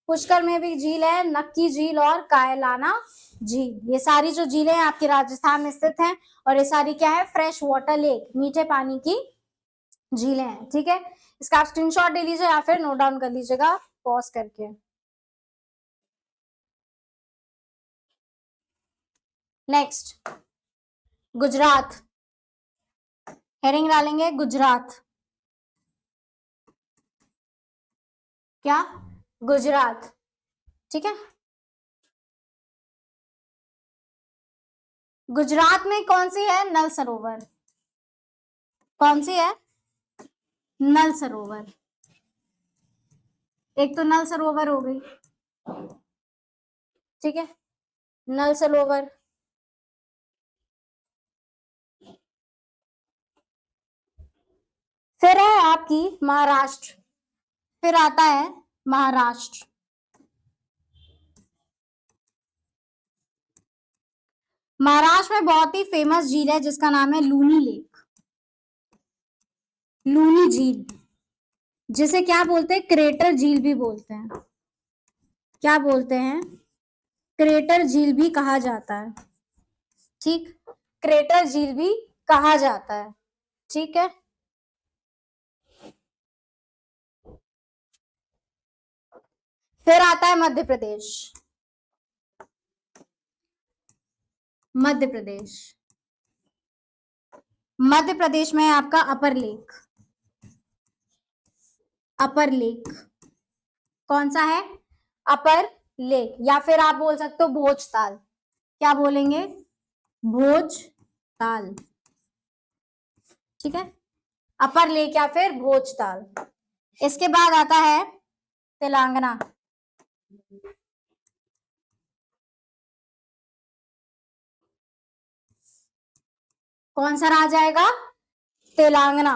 पुष्कर में भी झील है, नक्की झील और कायलाना झील। ये सारी जो झीलें हैं आपके राजस्थान में स्थित हैं और ये सारी क्या है, फ्रेश वाटर लेक, मीठे पानी की झीलें हैं, ठीक है। इसका आप स्क्रीनशॉट ले लीजिए या फिर नोट डाउन कर लीजिएगा पॉज करके। नेक्स्ट, गुजरात, हेडिंग डालेंगे गुजरात। क्या, गुजरात, ठीक है। गुजरात में कौन सी है, नल सरोवर, कौन सी है, नल सरोवर। एक तो नल सरोवर हो गई, ठीक है, नल सरोवर। फिर है आपकी महाराष्ट्र, फिर आता है महाराष्ट्र। महाराष्ट्र में बहुत ही फेमस झील है जिसका नाम है लूनी लेक, लूनी झील, जिसे क्या बोलते हैं, क्रेटर झील भी बोलते हैं। क्या बोलते हैं, क्रेटर झील भी कहा जाता है, ठीक, क्रेटर झील भी कहा जाता है, ठीक है। फिर आता है मध्य प्रदेश, मध्य प्रदेश, मध्य प्रदेश में है आपका अपर लेक, अपर लेक, कौन सा है, अपर लेक, या फिर आप बोल सकते हो भोजताल। क्या बोलेंगे, भोजताल, ठीक है, अपर लेक या फिर भोजताल। इसके बाद आता है तेलंगाना, कौन सा राज्य आएगा, तेलंगाना।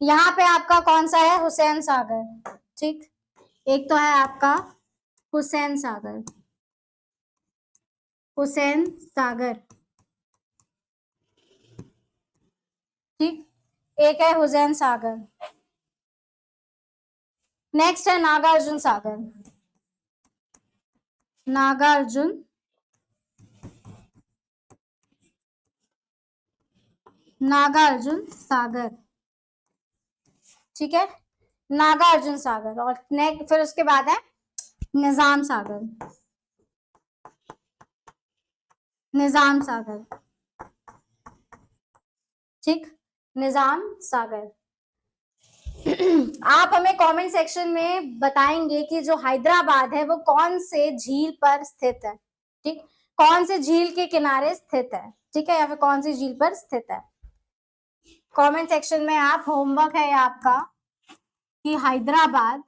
यहाँ पे आपका कौन सा है, हुसैन सागर, ठीक, एक तो है आपका हुसैन सागर, हुसैन सागर, ठीक, एक है हुसैन सागर। नेक्स्ट है नागार्जुन सागर, नागार्जुन, नागार्जुन सागर, ठीक है, नागार्जुन सागर। और नेक्स्ट फिर उसके बाद है निजाम सागर, निजाम सागर, ठीक, निजाम सागर। आप हमें कमेंट सेक्शन में बताएंगे कि जो हैदराबाद है वो कौन से झील पर स्थित है, ठीक, कौन से झील के किनारे स्थित है, ठीक है, या फिर कौन सी झील पर स्थित है। कमेंट सेक्शन में आप, होमवर्क है आपका कि हैदराबाद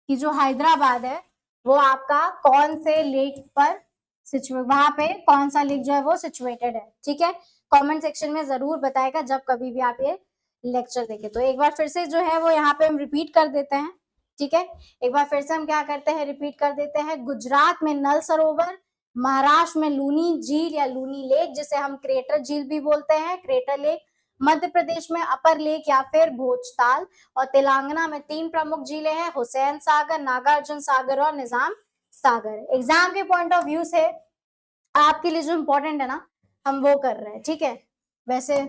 कि जो हैदराबाद है वो आपका कौन से लेक पर सिचुएट, वहां पे कौन सा लेक जो है वो सिचुएटेड है, ठीक है। कमेंट सेक्शन में जरूर बताएगा जब कभी भी आप ये लेक्चर देखें। तो एक बार फिर से जो है वो यहाँ पे हम रिपीट कर देते हैं, ठीक है। एक बार फिर से हम क्या करते हैं, रिपीट कर देते हैं। गुजरात में नल सरोवर, महाराष्ट्र में लूनी झील या लूनी लेक जिसे हम क्रेटर झील भी बोलते हैं, क्रेटर लेक, मध्य प्रदेश में अपर लेक या फिर भोजताल, और तेलंगाना में 3 प्रमुख झीलें हैं, हुसैन सागर, नागार्जुन सागर और निजाम सागर। एग्जाम के पॉइंट ऑफ व्यू से आपके लिए जो इम्पोर्टेंट है ना हम वो कर रहे हैं, ठीक है। वैसे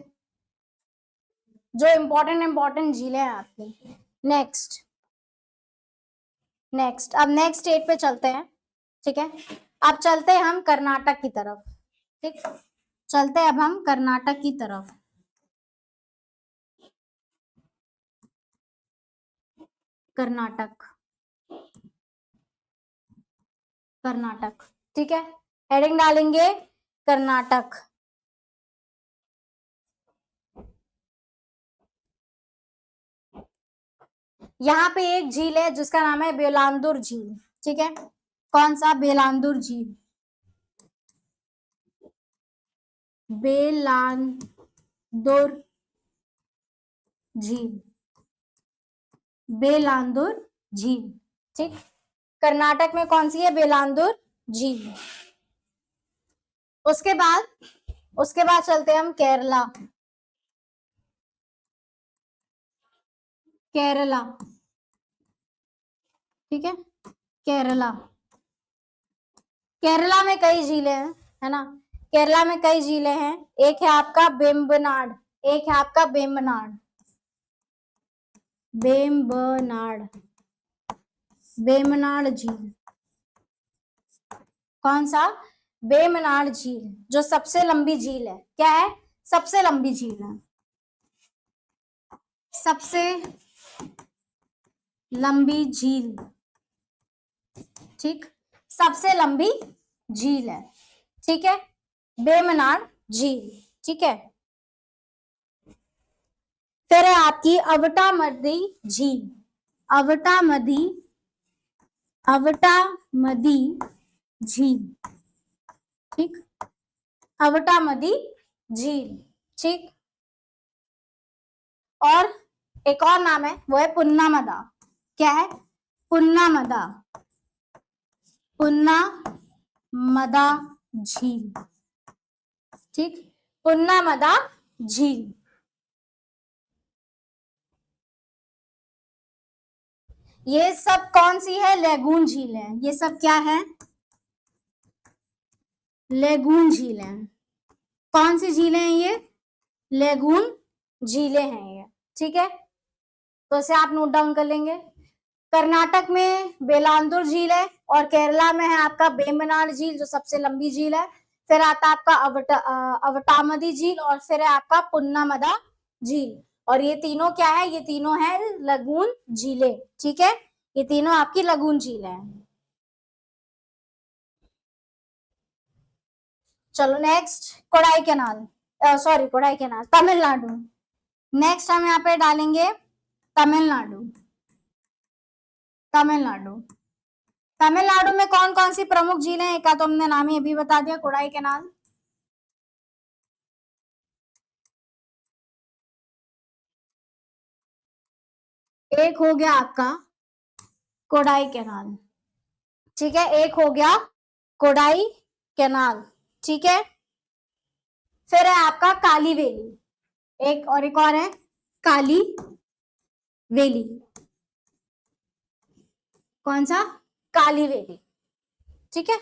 जो इम्पोर्टेंट झीलें हैं आपकी। नेक्स्ट, नेक्स्ट अब नेक्स्ट स्टेट पे चलते हैं, ठीक है। अब चलते हैं हम कर्नाटक की तरफ, ठीक, चलते हैं अब हम कर्नाटक की तरफ। कर्नाटक, कर्नाटक। ठीक है, हेडिंग डालेंगे कर्नाटक। यहाँ पे एक झील है जिसका नाम है बेलांदुर झील। ठीक है, कौन सा? बेलांदुर झील। बेलांदुर झील, बेलांदुर झील। ठीक, कर्नाटक में कौन सी है? बेलांदुर झील। उसके बाद चलते हैं हम केरला। केरला, ठीक है, केरला। केरला में कई झीलें हैं, है ना? केरला में कई झीलें हैं। एक है आपका बेम्बनाड, एक है आपका बेम्बनाड, बेम्बनाड, बेमनाड झील। कौन सा? बेमनाड झील, जो सबसे लंबी झील है। क्या है? सबसे लंबी झील है, सबसे लंबी झील। ठीक, सबसे लंबी झील है। ठीक है, बेमनाड झील। ठीक है, फिर है आपकी अवटामदी झील। अवटामदी, अवटामदी झील। ठीक, अवटामदी झील। ठीक, और एक और नाम है, वो है पुन्नामदा। क्या है? पुन्नामदा, पुन्नामदा झील। ठीक, पुन्नामदा झील। ये सब कौन सी है? लेगून झील है। ये सब क्या है? लेगून झील है। कौन सी झीलें हैं ये? लेगून झीलें हैं ये। ठीक है, तो इसे आप नोट डाउन कर लेंगे। कर्नाटक में बेलांदुर झील है, और केरला में है आपका बेम्बनाड झील, जो सबसे लंबी झील है। फिर आता है आपका अवटामदी झील, और फिर है आपका पुन्नामदा झील। और ये तीनों क्या है? ये तीनों है लगून झीलें। ठीक है, ये तीनों आपकी लगून झीलें हैं। चलो next, Kodai canal, sorry Kodai canal, Tamil Nadu. Next हम यहाँ पे डालेंगे तमिलनाडु। तमिलनाडु, तमिलनाडु में कौन कौन सी प्रमुख झीलें हैं? एक का तो हमने नाम ही अभी बता दिया, कोडाई कैनाल। एक हो गया आपका कोडाई कैनाल। ठीक है, एक हो गया कोडाई कैनाल। ठीक है, फिर है आपका काली वैली। एक और है काली वैली। कौन सा? काली वैली। ठीक है,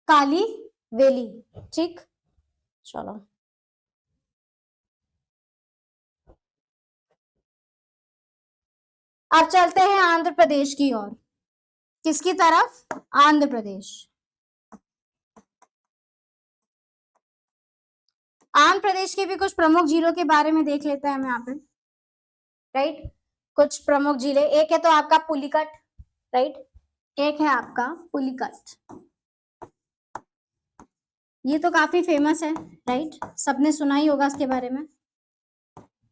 काली वैली। ठीक, चलो अब चलते हैं आंध्र प्रदेश की ओर। किसकी तरफ? आंध्र प्रदेश। आंध्र प्रदेश की भी कुछ प्रमुख झीलों के बारे में देख लेते हैं हम यहाँ पे। राइट, कुछ प्रमुख झीलें। एक है तो आपका पुलिकट। राइट, एक है आपका पुलिकट। ये तो काफी फेमस है, राइट, सबने सुना ही होगा इसके बारे में।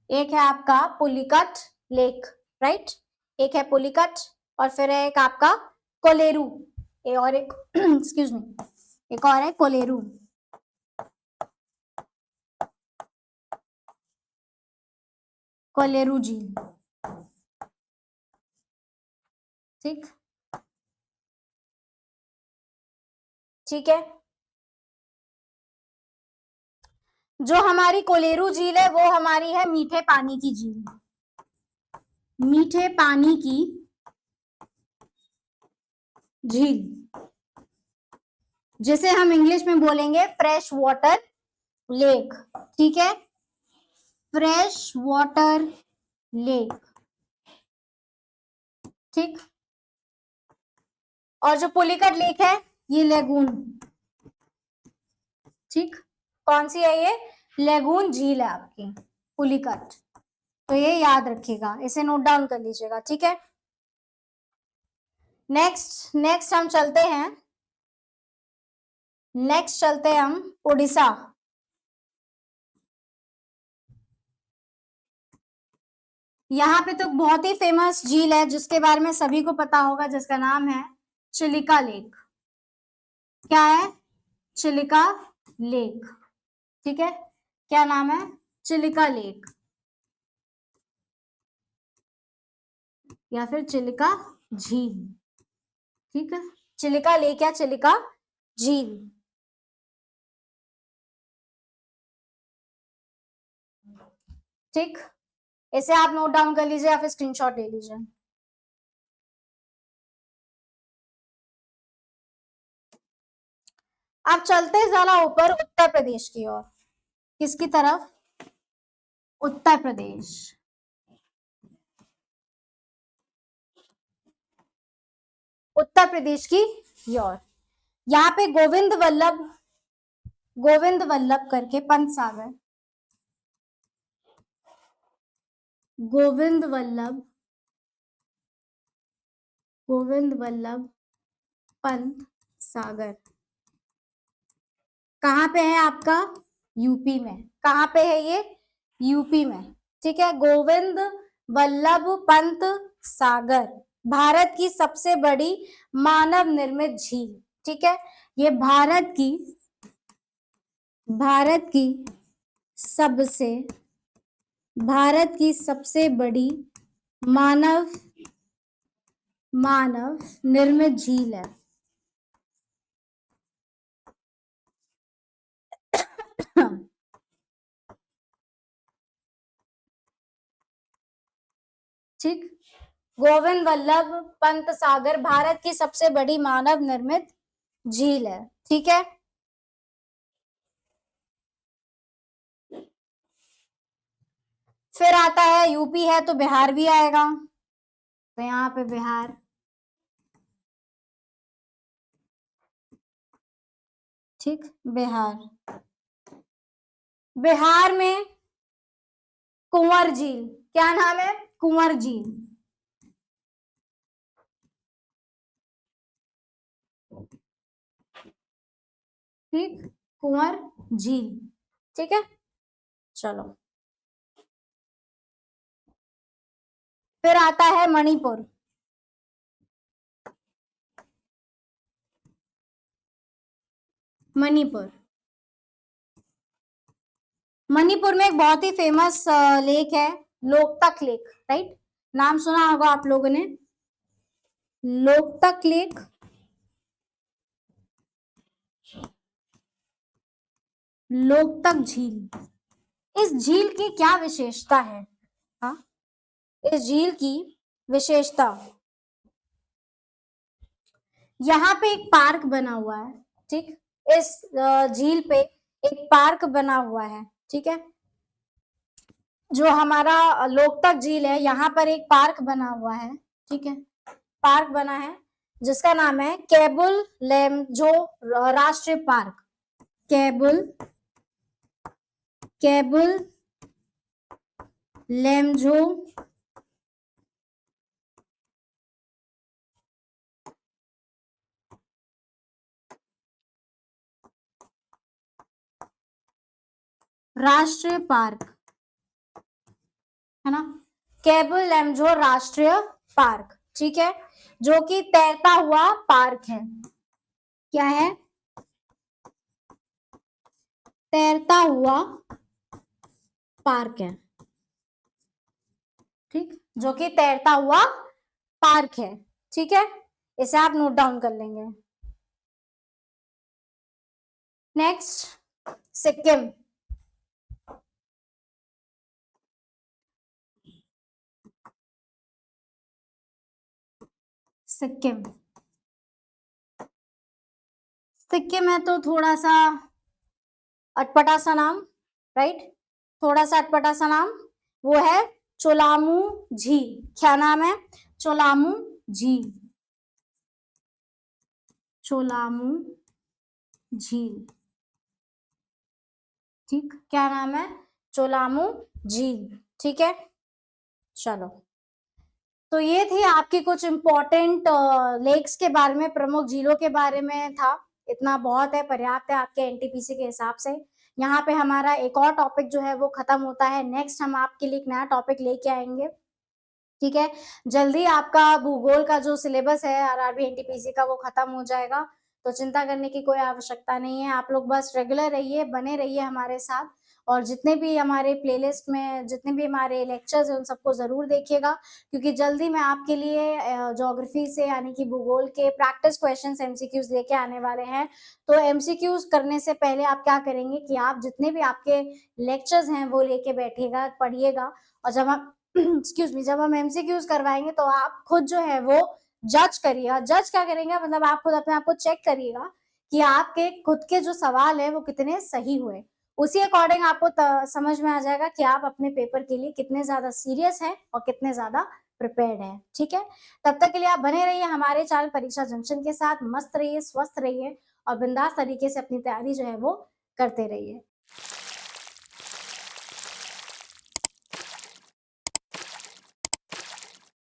एक है आपका पुलिकट लेक। राइट, एक है पुलिकट, और फिर है एक आपका कोलेरू, और एक एक्सक्यूज मी, एक और है कोलेरू। कोलेरू झील। ठीक, ठीक है, जो हमारी कोलेरू झील है वो हमारी है मीठे पानी की झील। मीठे पानी की झील, जिसे हम इंग्लिश में बोलेंगे फ्रेश वाटर लेक। ठीक है, फ्रेश वाटर लेक। ठीक, और जो पुलिकट लेक है ये लेगून। ठीक, कौन सी है ये? लेगून झील है आपकी। पुलिकट। तो ये याद रखिएगा, इसे नोट डाउन कर लीजिएगा, ठीक है। नेक्स्ट हम चलते हैं, हम उड़ीसा। यहाँ पे तो बहुत ही फेमस झील है जिसके बारे में सभी को पता होगा, जिसका नाम है चिलिका लेक। क्या है? चिलिका लेक, ठीक है। क्या नाम है? चिलिका लेक या फिर चिलिका झील, ठीक है। चिलिका लेक या चिलिका झील। ठीक, इसे आप नोट डाउन कर लीजिए या फिर स्क्रीनशॉट ले लीजिए। आप चलते जरा ऊपर उत्तर प्रदेश की ओर। किसकी तरफ? उत्तर प्रदेश। उत्तर प्रदेश की ओर। यहाँ पे गोविंद वल्लभ करके पंत सागर, गोविंद वल्लभ पंत सागर कहाँ पे है आपका? यूपी में। कहाँ पे है ये? यूपी में, ठीक है। गोविंद वल्लभ पंत सागर भारत की सबसे बड़ी मानव निर्मित झील, ठीक है। ये भारत की सबसे बड़ी मानव निर्मित झील है। ठीक, गोविंद वल्लभ पंत सागर भारत की सबसे बड़ी मानव निर्मित झील है, ठीक है। फिर आता है यूपी है तो बिहार भी आएगा, तो यहाँ पे बिहार, ठीक। बिहार में कुंवर झील। क्या नाम है? कुंवर झील, ठीक। कुंवर झील, ठीक है। चलो, फिर आता है मणिपुर। मणिपुर में एक बहुत ही फेमस लेक है, लोकतक लेक, राइट। नाम सुना होगा आप लोगों ने, लोकतक लेक। लोकतक झील, इस झील की क्या विशेषता है? हाँ, इस झील की विशेषता, यहाँ पे एक पार्क बना हुआ है, ठीक। इस झील पे एक पार्क बना हुआ है, ठीक है। जो हमारा लोकतक झील है, यहाँ पर एक पार्क बना हुआ है, ठीक है। पार्क बना है जिसका नाम है केबुल लैमजो राष्ट्रीय पार्क। केबुल लैमजो राष्ट्रीय पार्क, है ना। केबुल लैमजो राष्ट्रीय पार्क, ठीक है, जो कि तैरता हुआ पार्क है। क्या है? तैरता हुआ पार्क है, ठीक, जो कि तैरता हुआ पार्क है, ठीक है। इसे आप नोट डाउन कर लेंगे। नेक्स्ट, सिक्किम। सिक्किम है तो थोड़ा सा अटपटा सा नाम, राइट। थोड़ा सा अटपटा सा नाम, वो है चोलामू झील। क्या नाम है? चोलामू झील, चोलामू झील, ठीक। क्या नाम है? चोलामू झील। ठीक है, चलो। तो ये थी आपकी कुछ इम्पोर्टेंट लेक्स के बारे में, प्रमुख झीलों के बारे में था। इतना बहुत है, पर्याप्त है आपके एनटीपीसी के हिसाब से। यहाँ पे हमारा एक और टॉपिक जो है वो खत्म होता है। नेक्स्ट हम आपके लिए एक नया टॉपिक लेके आएंगे। ठीक है, जल्दी आपका भूगोल का जो सिलेबस है आरआरबी एनटीपीसी का वो खत्म हो जाएगा, तो चिंता करने की कोई आवश्यकता नहीं है। आप लोग बस रेगुलर रहिए, बने रहिए हमारे साथ, और जितने भी हमारे प्लेलिस्ट में जितने भी हमारे लेक्चर्स हैं उन सबको ज़रूर देखिएगा, क्योंकि जल्दी मैं आपके लिए ज्योग्राफी से यानी कि भूगोल के प्रैक्टिस क्वेश्चंस एमसीक्यूज लेके आने वाले हैं। तो एमसीक्यूज करने से पहले आप क्या करेंगे कि आप जितने भी आपके लेक्चर्स हैं वो लेके बैठिएगा, पढ़िएगा, और जब आप एक्सक्यूज मी, जब हम एमसीक्यूज करवाएंगे तो आप खुद जो है वो जज करिएगा। जज क्या करेंगे, मतलब आप खुद अपने आप को चेक करिएगा कि आपके खुद के जो सवाल है वो कितने सही हुए। उसी अकॉर्डिंग आपको समझ में आ जाएगा कि आप अपने पेपर के लिए कितने ज्यादा सीरियस हैं और कितने ज्यादा प्रिपेयर्ड हैं। ठीक है, तब तक के लिए आप बने रहिए हमारे चैनल परीक्षा जंक्शन के साथ। मस्त रहिए, स्वस्थ रहिए, और बिंदास तरीके से अपनी तैयारी जो है वो करते रहिए।